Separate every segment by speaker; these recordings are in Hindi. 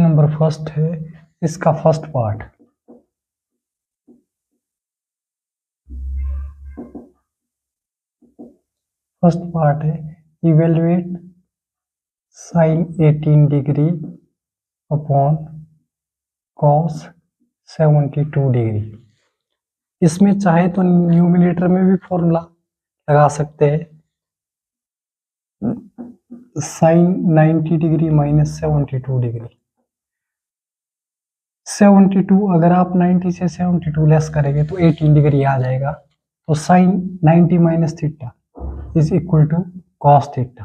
Speaker 1: क्वेश्चन नंबर फर्स्ट है, इसका फर्स्ट पार्ट। फर्स्ट पार्ट है evaluate sine 18 degree upon cos 72 degree. इसमें चाहे तो न्यूमिनेटर में भी फॉर्मूला लगा सकते हैं, साइन 90 डिग्री माइनस 72 डिग्री। 72 अगर आप 90 से 72 लेस करेंगे तो 18 डिग्री आ जाएगा। तो sine 90 minus theta is equal to cos theta,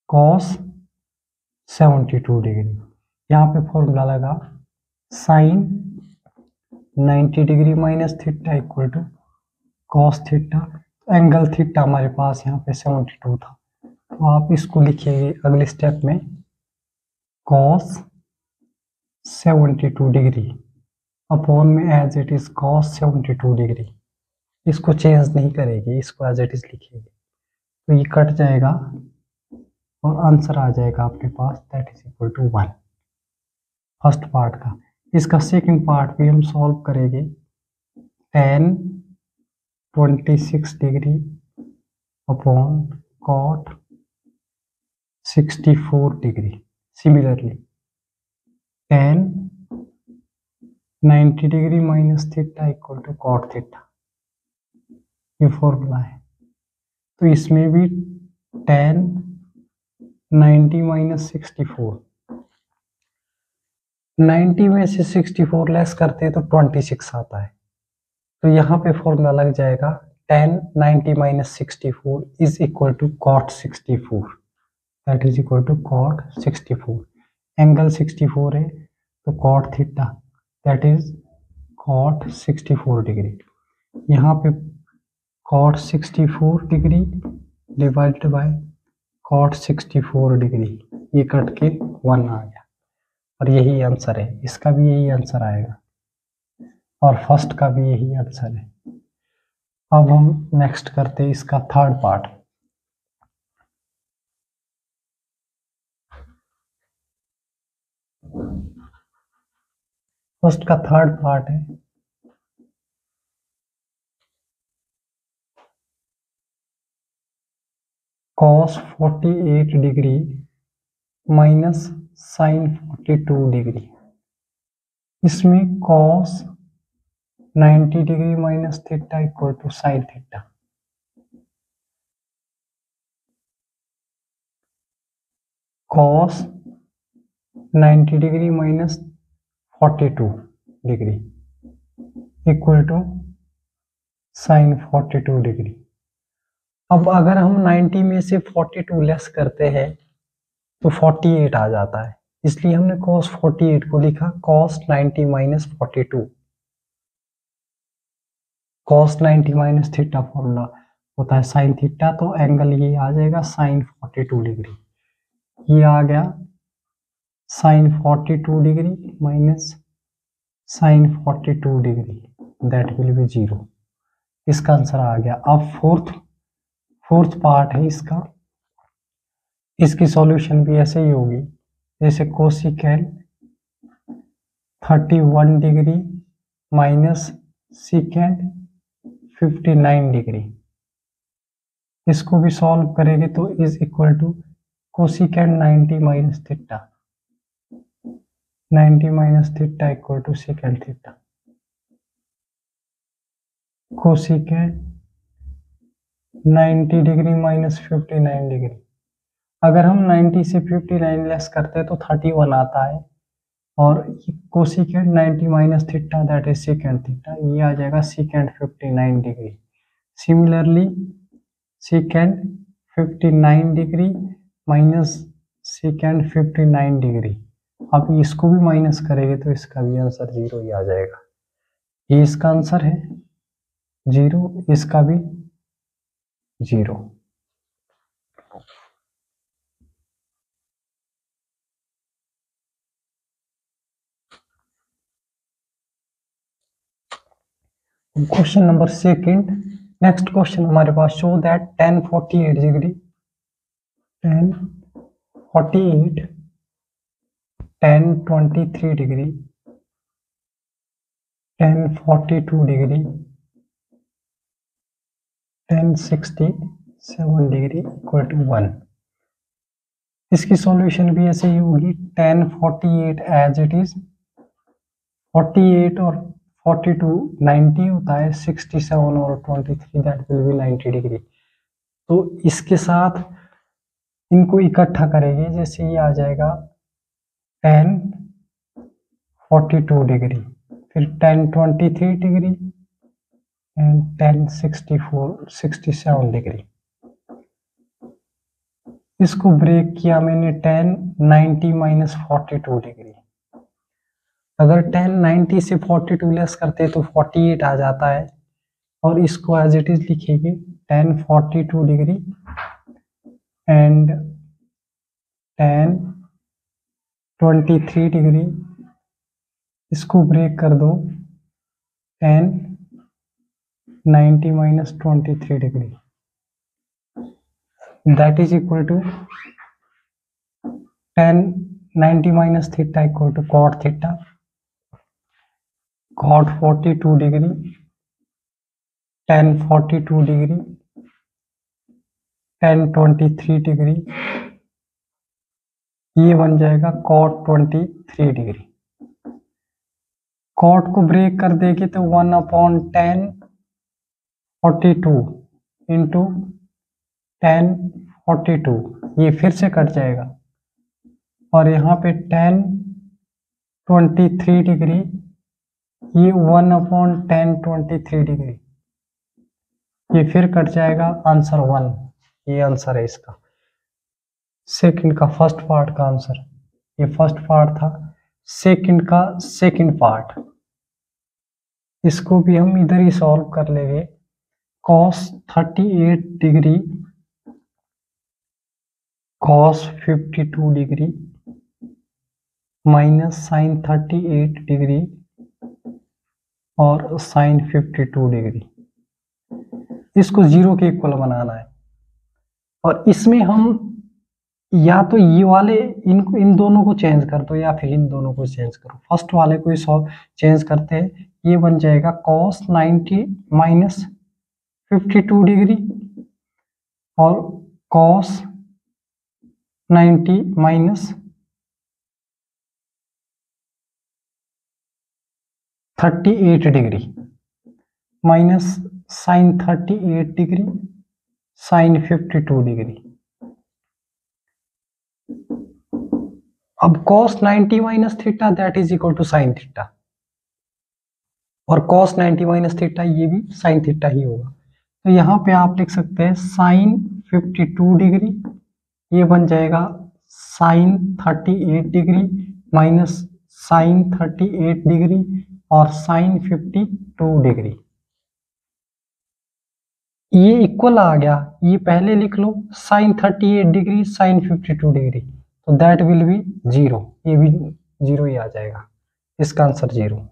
Speaker 1: cos 72 degree. यहाँ पे फॉर्मूला लगा sine 90 degree minus theta equal to cos theta. Angle theta हमारे पास यहाँ पे 72 था, तो आप इसको लिखिए अगले स्टेप में कॉस 72 डिग्री अपॉन में as it is cos 72 degree. इसको चेंज नहीं करेगी, इसको एज इट इज लिखेगी, तो ये कट जाएगा और आंसर आ जाएगा आपके पास, that is equal to 1 first part का। इसका सेकंड पार्ट भी हम सॉल्व करेंगे। tan 26 degree upon cot 64 degree. Similarly tan 90 degree minus theta equal to cot theta, ये फॉर्मूला है। तो इसमें भी tan 90 माइनस 64, 90 में से 64 लेस करते हैं तो 26 आता है। तो यहाँ पे फॉर्मूला लग जाएगा tan 90 minus 64 is equal to cot 64, that is equal to cot 64। Angle 64 है तो cot theta that is cot 64 degree. यहाँ पे cot 64 degree divided by cot 64 degree, ये कट के 1 आ गया और यही आंसर है। इसका भी यही आंसर आएगा और फर्स्ट का भी यही आंसर है। अब हम नेक्स्ट करते हैं इसका थर्ड पार्ट। फर्स्ट का थर्ड पार्ट है cos 48 degree minus sine 42 degree. इसमें cos 90 degree minus theta equal to sine theta, cos 90 degree minus 42 degree equal to sine 42 degree. अब अगर हम 90 में से 42 लेस करते हैं तो 48 आ जाता है, इसलिए हमने cos 48 को लिखा cos 90 minus 42। cos 90 minus theta formula होता है साइन थीटा, तो एंगल ये आ जाएगा साइन 42 डिग्री। ये आ गया sine 42 degree minus sine 42 degree, that will be 0। इसका आंसर आ गया। अब फोर्थ पार्ट है इसका, इसकी सॉल्यूशन भी ऐसे ही होगी जैसे cosecant 31 degree minus secant 59 degree. इसको भी सॉल्व करेंगे तो is equal to cosecant 90 minus theta, 90 minus theta equal to secant theta. Cosecant 90 degree minus 59 degree. अगर हम 90 से 59 लेस करते हैं तो 31 आता है, और cosecant 90 minus theta that is secant theta, ये आ जाएगा secant 59 degree. Similarly secant 59 degree minus secant 59 degree. अब इसको भी माइनस करेंगे तो इसका भी आंसर 0 ही आ जाएगा। ये इसका आंसर है 0, इसका भी 0। Question number second, next question हमारे पास show that tan 48 degree, tan 1023 degree, 1042 degree, 1067 degree equal to 1। इसकी सॉल्यूशन भी ऐसे ही होगी, 1048 एज इट इज, 48 और 42 90 होता है, 67 और 23 दैट विल बी 90 डिग्री। तो इसके साथ इनको इकट्ठा करेंगे, जैसे ये आ जाएगा 1042 डिग्री, फिर 1023 डिग्री एंड 1067 डिग्री। इसको ब्रेक किया मैंने 1090 माइनस 42 डिग्री। अगर 1090 से 42 लेस करते तो 48 आ जाता है, और इसको एज इट इज लिखेंगे 1042 डिग्री एंड 1023 डिग्री। इसको ब्रेक कर दो 1090 minus 23 degree, that is equal to 1090 minus theta equal to cot theta, cot 42 degree, 1042 degree, 1023 degree, ये बन जाएगा cot 23 डिग्री। cot को ब्रेक कर देंगे तो 1/1042 इंटू 1042, ये फिर से कट जाएगा, और यहाँ पे 1023 डिग्री, ये 1/1023 डिग्री, ये फिर कट जाएगा, आंसर 1। ये आंसर है इसका, सेकंड का फर्स्ट पार्ट का आंसर। ये फर्स्ट पार्ट था, सेकंड का सेकंड पार्ट, इसको भी हम इधर ही सॉल्व कर लेंगे। cos 38 degree, cos 52 degree minus sin 38 degree और sin 52 डिग्री, इसको जीरो के इक्वल बनाना है। और इसमें हम या तो ये वाले इन दोनों को चेंज कर दो, या फिर इन दोनों को चेंज करो। फर्स्ट वाले को चेंज करते हैं, ये बन जाएगा cos 90 माइनस 52 डिग्री और cos 90 minus 38 degree minus sin 38 degree sin 52 degree. अब cos 90 minus theta that is equal to sin theta, और cos 90 माइनस थीटा ये भी sin थीटा ही होगा। तो यहाँ पे आप लिख सकते हैं sin 52 डिग्री, ये बन जाएगा sin 38 degree minus sin 38 degree और sin 52 डिग्री। ये इक्वल आ गया, ये पहले लिख लो sin 38 डिग्री sin 52 डिग्री, तो दैट विल बी जीरो, ये भी जीरो ही आ जाएगा, इसका answer zero.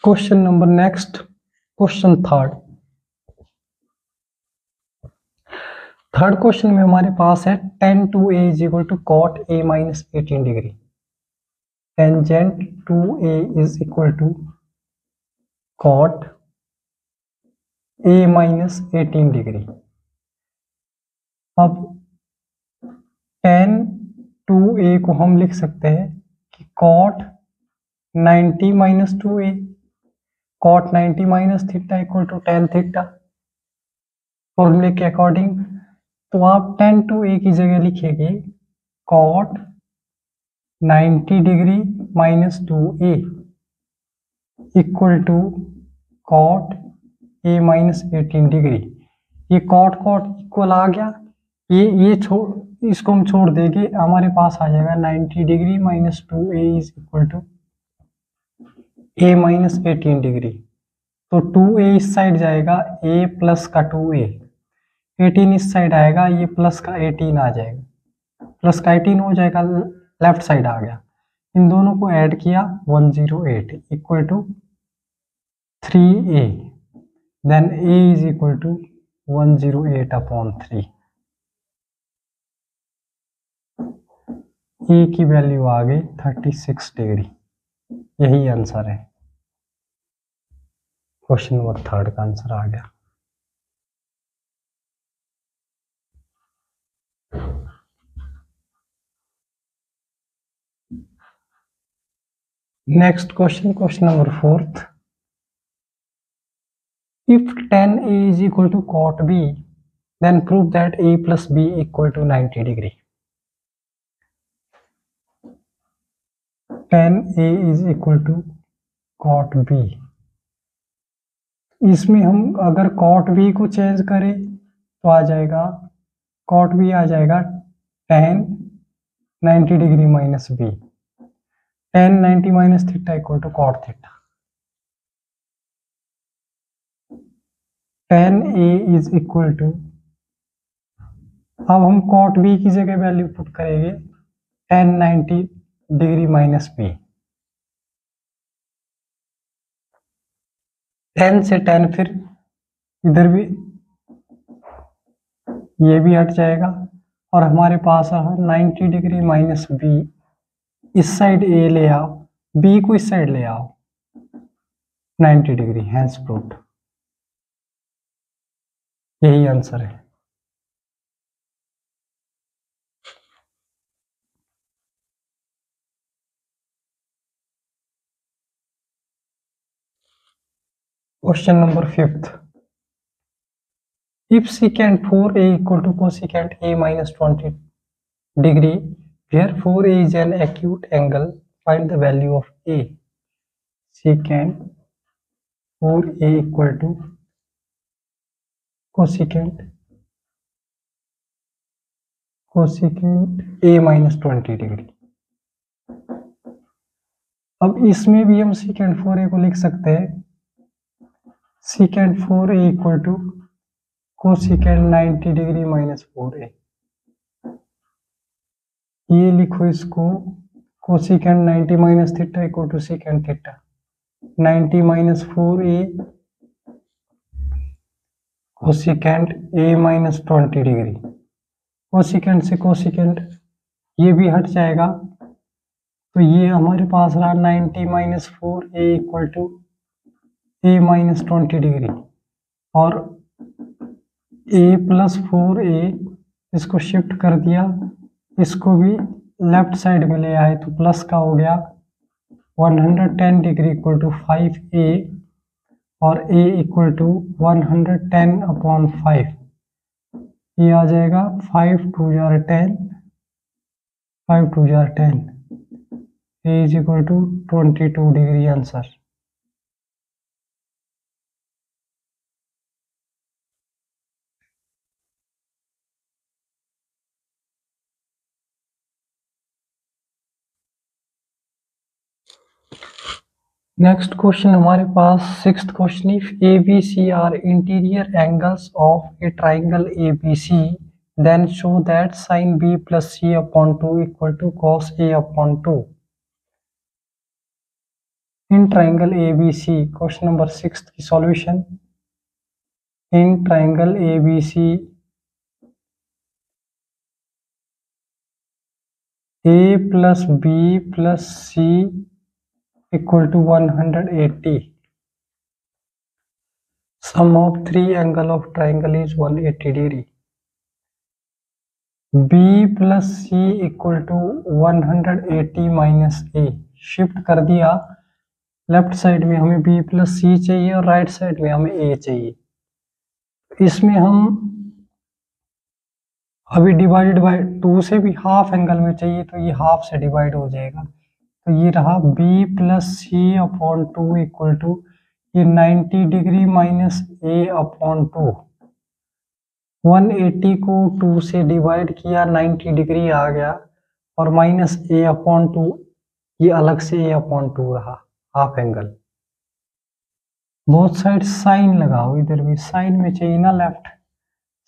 Speaker 1: Question number next, question third question में हमारे पास है tan 2a is equal to cot a minus 18 degree, tangent 2a is equal to cot a minus 18 degree. अब tan 2a को हम लिख सकते हैं कि cot 90 minus 2a, cot 90 minus theta equal to tan theta, फॉर्मूले के अकॉर्डिंग। तो आप tan 2a की जगह लिखेंगे cot 90 degree minus 2a equal to cot a minus 18 degree. ये cot इक्वल आ गया, ये इसको हम छोड़ देंगे, हमारे पास आ जाएगा 90 degree minus 2a is equal to a minus 18 degree. तो 2a इस साइड जाएगा, a प्लस का 2a, 18 इस साइड आएगा, ये प्लस का 18 आ जाएगा, प्लस का 18 हो जाएगा, लेफ्ट साइड आ गया। इन दोनों को ऐड किया 108 equal to 3a, then a is equal to 108/3। A की वैल्यू आ गई 36 डिग्री। यही आंसर है, क्वेश्चन नंबर 3 का आंसर आ गया। Next question, question number 4। If tan A is equal to cot B, then prove that A plus B equal to 90 degree। tan A is equal to cot B। इसमें हम अगर cot B को चेंज करें तो आ जाएगा, cot B आ जाएगा tan 90 degree minus B। tan 90 minus theta equal to cot theta. tan A is equal to, अब हम cot B की जगह वैल्यू पुट करेंगे tan 90 degree minus B। tan से tan फिर इधर भी, ये भी हट जाएगा और हमारे पास रहा 90 डिग्री माइनस B। इस साइड A ले आओ, B को इस साइड ले आओ 90 डिग्री, हैंस प्रूव्ड। यही आंसर है। Question number 5। If secant 4a equal to cosecant a minus 20 degree, where 4a is an acute angle, find the value of a। Secant 4a equal to cosecant a minus 20 degree. अब इसमें भी हम secant 4a को लिख सकते हैं, secant 4a equal to cosecant 90 degree minus 4a। ये लिखो इसको, cosecant 90 minus theta equal to secant theta. 90 minus 4a cosecant a minus 20 degree. cosecant से cosecant ये भी हट जाएगा, तो ये हमारे पास रहा 90 minus 4a equal to a minus 20 degree, और a प्लस 4a इसको शिफ्ट कर दिया, इसको भी लेफ्ट साइड में ले आए तो प्लस का हो गया 110 डिग्री इक्वल टू 5a, और a इक्वल टू 110/5। ये आ जाएगा 5 2 जार 10, 5 2 जार 10, a is equal to 22 degree answer. Next question हमारे पास 6th question, if ABC are interior angles of a triangle ABC, then show that sin B plus C/2 equal to cos A/2 in triangle ABC। Question number 6 की solution, in triangle ABC A plus B plus C equal to 180. Sum of three angle of triangle is 180 degree. B plus C equal to 180 minus A। Shift कर दिया, लेफ्ट साइड में हमें B plus C चाहिए और राइट साइड में हमें A चाहिए। इसमें हम अभी डिवाइडेड बाय 2 से भी हाफ एंगल में चाहिए, तो ये हाफ से डिवाइड हो जाएगा, तो ये रहा B plus C/2 equal to ये 90 डिग्री माइनस A/2। 180 को 2 से डिवाइड किया, 90 डिग्री आ गया, और माइनस A/2 ये अलग से A/2 रहा, half angle. Both side sine लगाओ, इधर भी साइन में चाहिए ना लेफ्ट,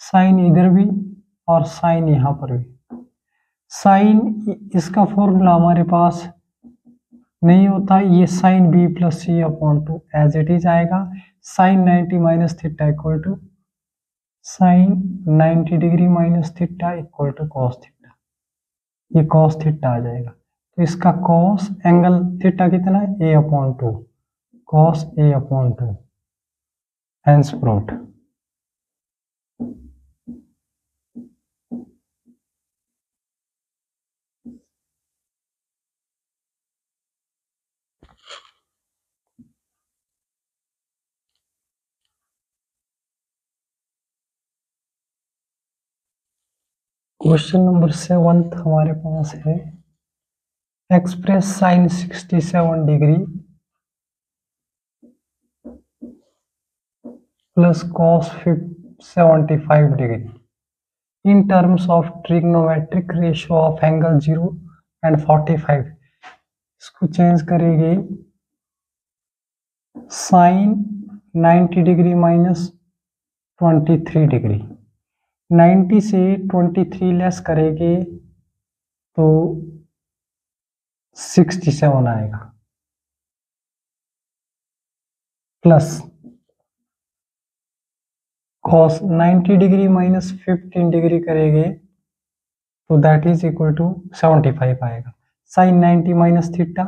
Speaker 1: साइन इधर भी और साइन यहाँ पर भी। साइन इसका फॉर्मूला हमारे पास नहीं होता, ये sine B plus C upon two as it is आएगा। Sine 90 minus theta equal to sine 90 degree minus theta equal to cos theta, ये कॉस थीटा आ जाएगा। तो इसका कॉस एंगल थीटा कितना है, A upon two, cos A upon two, hence proved. Question number 7 हमारे पास है, express sine 67 degree plus cos 75 degree in terms of trigonometric ratio of angle 0 and 45। इसको चेंज करेंगे, साइन 90 डिग्री माइनस 23 डिग्री, 90 से 23 लेस करेंगे तो 67 आएगा, plus cos 90 degree minus 15 degree करेंगे तो दैट इज इक्वल टू 75 आएगा। साइन 90 माइनस थीटा,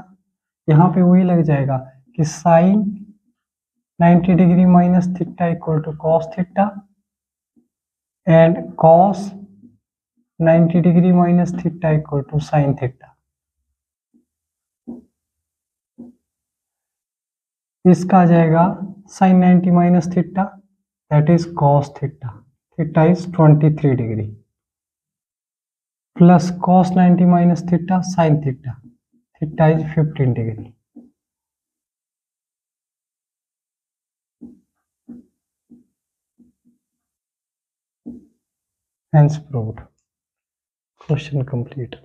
Speaker 1: यहाँ पे वही लग जाएगा कि sine 90 degree minus theta equal to cos theta and cos 90 degree minus theta equal to sine theta. इसका आ जाएगा sine 90 minus theta that is cos theta, theta is 23 degree, plus cos 90 minus theta sine theta, theta is 15 degree. Hence proved. Question complete.